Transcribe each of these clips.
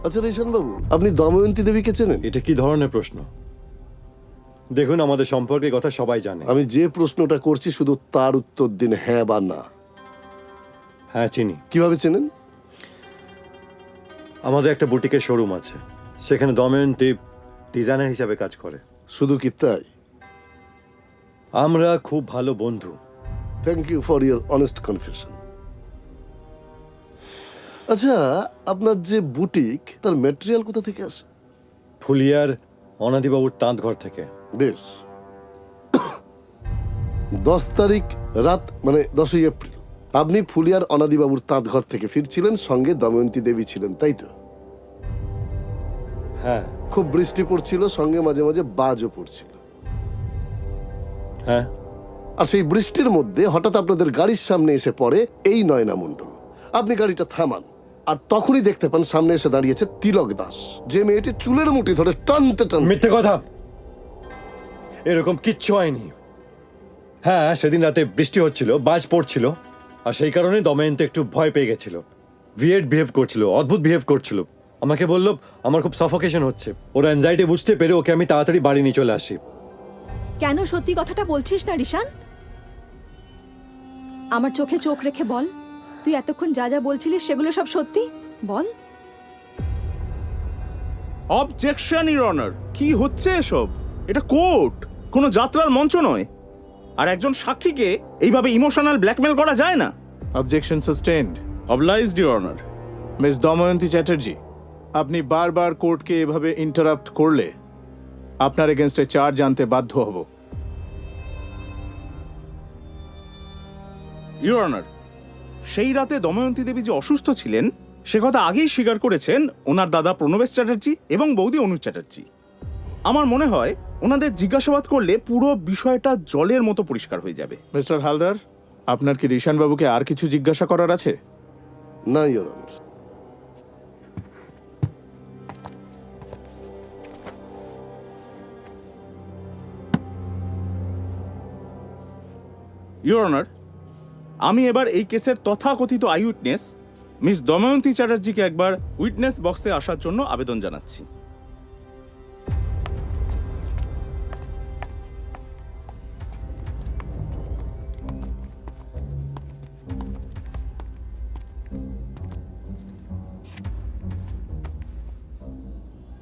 আচ্ছা রেশন বাবু, আপনি দময়ন্তী দেবীকে চেনেন? এটা কি ধরনের প্রশ্ন? দেখুন, আমাদের সম্পর্কে কথা সবাই জানে। আমি যে প্রশ্নটা করছি শুধু তার উত্তর দিন, হ্যাঁ বা না। হ্যাঁ, চিনি। কিভাবে চেনেন? আমাদের একটা বুটিকের শোরুম আছে, সেখানে দময়ন্তী ডিজাইনার হিসাবে কাজ করে। শুধু কি তাই? আমরা খুব ভালো বন্ধু। Thank you for your honest confession. আচ্ছা, আপনার যে বুটিক, তার ম্যাটেরিয়াল কোথা থেকে আসে? ফুলিয়ার অনাদিবাবুর তাঁত ঘর থেকে। বেশ। 10 তারিখ রাত, মানে 10ই এপ্রিল, আপনি ফুলিয়ার অনাদিবাবুর তাঁত ঘর থেকে ফিরছিলেন, সঙ্গে দময়ন্তী দেবী ছিলেন, তাই তো? হ্যাঁ। খুব বৃষ্টি পড়ছিল, সঙ্গে মাঝে মাঝে বাজও পড়ছিল। হ্যাঁ। আর সেই বৃষ্টির মধ্যে হঠাৎ আপনাদের গাড়ির সামনে এসে পড়ে এই নয়না মণ্ডল। আপনি গাড়িটা থামান, আর তখনই দেখতে পান সামনে এসে দাঁড়িয়েছে তিলক দাস, যে মেয়েটি চুলের মুঠি ধরে টানতে টানতে। মিথ্যে কথা, এরকম কিচ্ছু হয়নি। হ্যাঁ, সেদিন রাতে বৃষ্টি হচ্ছিল, বাজ পড়ছিল, আর সেই কারণে দময়ন্তী একটু ভয় পেয়ে গেছিল। উইয়ার্ড বিহেভ করছিল, অদ্ভুত বিহেভ করছিল। আমাকে বলল আমার খুব সাফোকেশন হচ্ছে। ওর অ্যাংজাইটি বুঝতে পেরে ওকে আমি তাড়াতাড়ি বাড়ি নিয়ে চলে আসি। কেন সত্যি কথাটা বলছিস না রিশান? আমার চোখে চোখ রেখে বল, তুই এতক্ষণ যা যা বলছিলিস সেগুলো সব সত্যি? বল। Objection, your honour. কি হচ্ছে এসব? এটা কোর্ট, কোনো যাত্রার মঞ্চ নয়। আর একজন সাক্ষীকে এইভাবে ইমোশনাল ব্ল্যাকমেল করা যায় না। Objection sustained. Obliged, your honour. Miss Damayanti Chatterjee, আপনি বারবার কোর্টকে এভাবে ইন্টারাপ্ট করলে আপনার এগেনস্টে চার্জ আনতে বাধ্য হব। ইওর অনার, সেই রাতে দময়ন্তী দেবী যে অসুস্থ ছিলেন সে কথা আগেই স্বীকার করেছেন ওনার দাদা প্রণবেশ চ্যাটার্জি এবং বৌদি অনুজ চ্যাটার্জি। আমার মনে হয় ওনাদের জিজ্ঞাসাবাদ করলে পুরো বিষয়টা জলের মতো পরিষ্কার হয়ে যাবে। মিস্টার হালদার, আপনার কি রিশান বাবুকে আর কিছু জিজ্ঞাসা করার আছে? না ইওর অনার। ইওর অনার, আমি এবার এই কেসের তথাকথিত আই উইটনেস মিস দময়ন্তী চ্যাটার্জিকে একবার উইটনেস বক্সে আসার জন্য আবেদন জানাচ্ছি।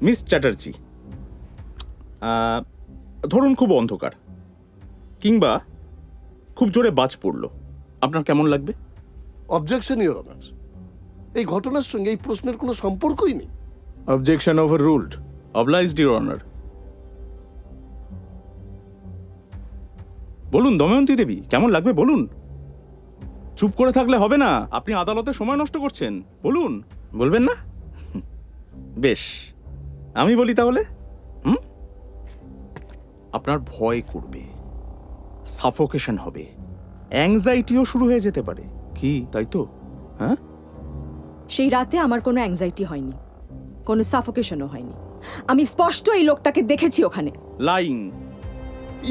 মিস চ্যাটার্জি, ধরুন খুব অন্ধকার কিংবা খুব জোরে বাজ পড়ল, আপনার কেমন লাগবে? Objection your honour. এই ঘটনার সঙ্গে এই প্রশ্নের কোনো সম্পর্কই নেই। Objection over ruled. Obliged, your honour. বলুন দময়ন্তী দেবী, কেমন লাগবে বলুন। চুপ করে থাকলে হবে না, আপনি আদালতে সময় নষ্ট করছেন। বলুন। বলবেন না? বেশ, আমি বলি তাহলে। আপনার ভয় করবে, সাফোকেশন হবে, অ্যাংজাইটিও শুরু হয়ে যেতে পারে। কি তাই তো? হ্যাঁ, সেই রাতে আমার কোনো অ্যাংজাইটি হয়নি, কোনো সাফোকেশনও হয়নি। আমি স্পষ্ট এই লোকটাকে দেখেছি ওখানে। Lying.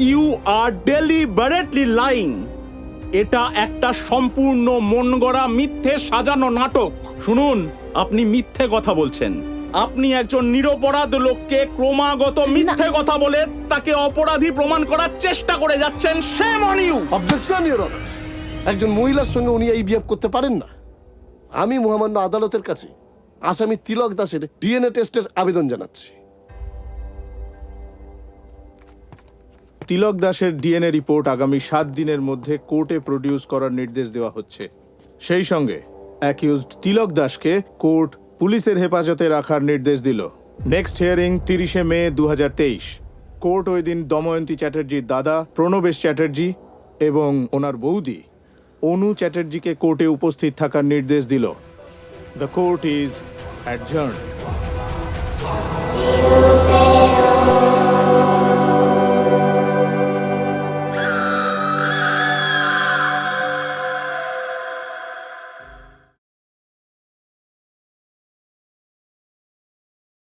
You are deliberately lying. এটা একটা সম্পূর্ণ মন গড়া মিথ্যে সাজানো নাটক। শুনুন, আপনি মিথ্যে কথা বলছেন। আপনি একজন নিরপরাধ লোককে ক্রমাগত মিথ্যে কথা বলে তাকে অপরাধী প্রমাণ করার চেষ্টা করে যাচ্ছেন। shame on you! Objection your honour. একজন মহিলার সঙ্গে উনি এই বিহেভ করতে পারেন না। আমি মহামান্য আদালতের কাছে আসামি তিলক দাসের ডিএনএ টেস্টের আবেদন জানাচ্ছি। তিলক দাসের ডিএনএ রিপোর্ট আগামী 7 দিনের মধ্যে কোর্টে প্রডিউস করার নির্দেশ দেওয়া হচ্ছে। সেই সঙ্গে অ্যাকিউজড তিলক দাসকে কোর্ট পুলিশের হেফাজতে রাখার নির্দেশ দিল। নেক্সট হিয়ারিং 30শে মে 2023। কোর্ট ওই দিন দময়ন্তী চ্যাটার্জির দাদা প্রণবেশ চ্যাটার্জি এবং ওনার বৌদি অনু চ্যাটার্জিকে কোর্টে উপস্থিত থাকার নির্দেশ দিল। The court is adjourned.